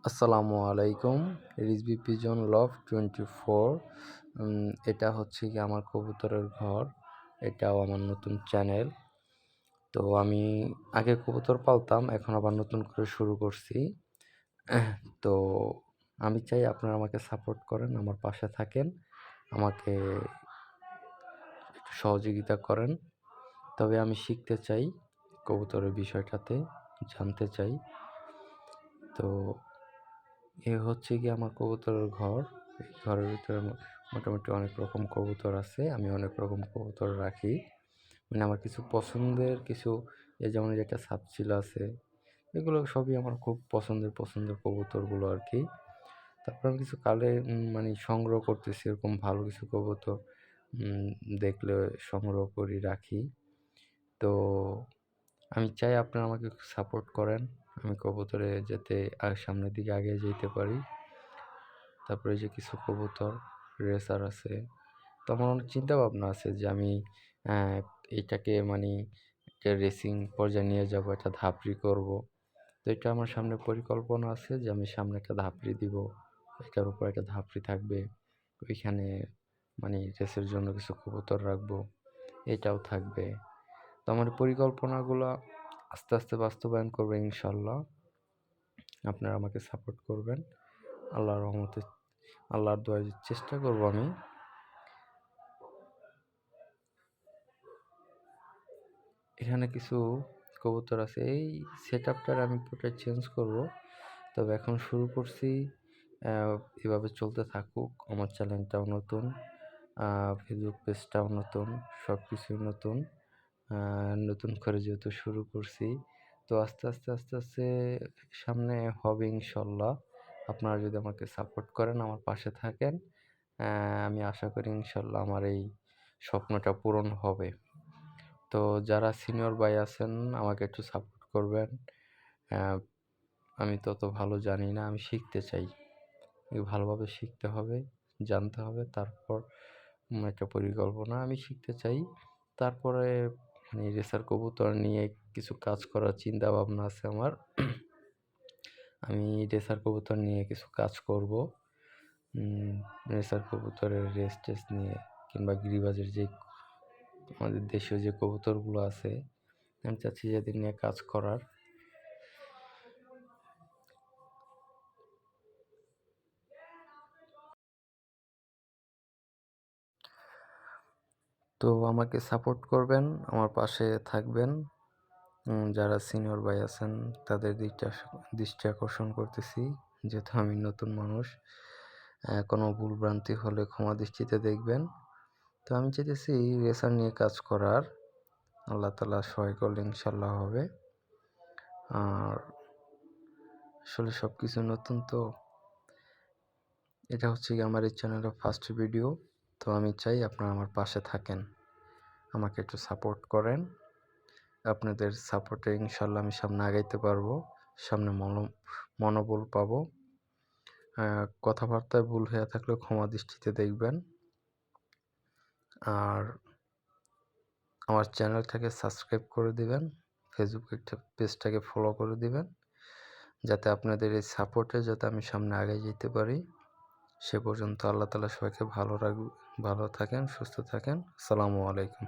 আসসালামু আলাইকুম। Rizvi pigeon love 24 এটা হচ্ছে গিয়ে আমার কবুতরের ঘর। এটাও আমার নতুন চ্যানেল। তো আমি আগে কবুতর পালতাম, এখন আবার নতুন করে শুরু করছি। তো আমি চাই আপনারা আমাকে সাপোর্ট করেন, আমার পাশে থাকেন, আমাকে একটু সহযোগিতা করেন। তবে আমি শিখতে চাই, কবুতরের বিষয়টাতে জানতে চাই। তো এ হচ্ছে গিয়ে আমার কবুতরের ঘর। এই ঘরের ভিতরে মোটামুটি অনেক রকম কবুতর আছে। আমি অনেক রকম কবুতর রাখি। মানে আমার কিছু পছন্দের কিছু, যেমন যেটা সাপচিল আছে, এগুলো সবই আমার খুব পছন্দের কবুতরগুলো আর কি। তারপর আমি কিছু মানে সংগ্রহ করতেছি, এরকম ভালো কিছু কবুতর দেখলে সংগ্রহ করি, রাখি। তো আমি চাই আপনারা আমাকে সাপোর্ট করেন, আমি কবুতরে যাতে সামনের দিকে এগিয়ে যেতে পারি। তারপরে যে কিছু কবুতর রেসার আছে, তো আমার অনেক চিন্তা ভাবনা আছে যে আমি এইটাকে মানে একটা রেসিং পর্যায়ে নিয়ে যাব, একটা ধাপড়ি করব। তো এটা আমার সামনে পরিকল্পনা আছে যে আমি সামনে একটা ধাপড়ি দিব, এটার উপর একটা ধাপড়ি থাকবে, ওইখানে মানে রেসের জন্য কিছু কবুতর রাখবো, এটাও থাকবে। তো আমার পরিকল্পনাগুলো আস্তে আস্তে বাস্তবায়ন করবে ইনশাল্লাহ। আপনারা আমাকে সাপোর্ট করবেন, আল্লাহর রহমতে, আল্লাহর দোয়ায় চেষ্টা করব আমি। এখানে কিছু কবুতর আছে, এই সেট আপটার আমি পুরোটা চেঞ্জ করব। তবে এখন শুরু করছি, এভাবে চলতে থাকুক। আমার চ্যানেলটাও নতুন, ফেসবুক পেজটাও নতুন, সব কিছুই নতুন। নতুন করে যেহেতু শুরু করছি, তো আস্তে আস্তে সামনে হবে ইনশাল্লাহ। আপনারা যদি আমাকে সাপোর্ট করেন, আমার পাশে থাকেন, আমি আশা করি ইনশাল্লাহ আমার এই স্বপ্নটা পূরণ হবে। তো যারা সিনিয়র ভাই আছেন, আমাকে একটু সাপোর্ট করবেন। আমি তত ভালো জানি না, আমি শিখতে চাই, ভালোভাবে শিখতে হবে, জানতে হবে। তারপর একটা পরিকল্পনা, আমি শিখতে চাই। তারপরে মানে রেসার কবুতর নিয়ে কিছু কাজ করার চিন্তা ভাবনা আছে আমার। আমি রেসার কবুতর নিয়ে কিছু কাজ করব। রেসার কবুতরের রেস টেস্ট নিয়ে, কিংবা গিরিবাজের যে আমাদের দেশীয় যে কবুতরগুলো আছে, আমি চাচ্ছি যাদের নিয়ে কাজ করার। তো আমাকে সাপোর্ট করবেন, আমার পাশে থাকবেন। যারা সিনিয়র ভাই আছেন তাদের দৃষ্টি আকর্ষণ করতেছি, যেহেতু আমি নতুন মানুষ, কোনো ভুলভ্রান্তি হলে ক্ষমা দৃষ্টিতে দেখবেন। তো আমি চাইতেছি রেসার নিয়ে কাজ করার, আল্লাহ তাআলা সহায় করলে ইনশাল্লাহ হবে। আর আসলে সব কিছু নতুন, তো এটা হচ্ছে আমার এই চ্যানেলের ফার্স্ট ভিডিও। তো আমি চাই আপনারা আমার পাশে থাকেন, আমাকে একটু সাপোর্ট করেন। আপনাদের সাপোর্টে ইনশাল্লাহ আমি সামনে আগাইতে পারবো, সামনে মনোবল পাবো। কথাবার্তায় ভুল হয়ে থাকলে ক্ষমা দৃষ্টিতে দেখবেন। আর আমার চ্যানেলটাকে সাবস্ক্রাইব করে দিবেন, ফেসবুক পেজটাকে ফলো করে দিবেন, যাতে আপনাদের এই সাপোর্টে যাতে আমি সামনে আগে যেতে পারি। সে পর্যন্ত আল্লাহ তাআলা সবাইকে ভালো থাকেন, সুস্থ থাকেন। আসসালামু আলাইকুম।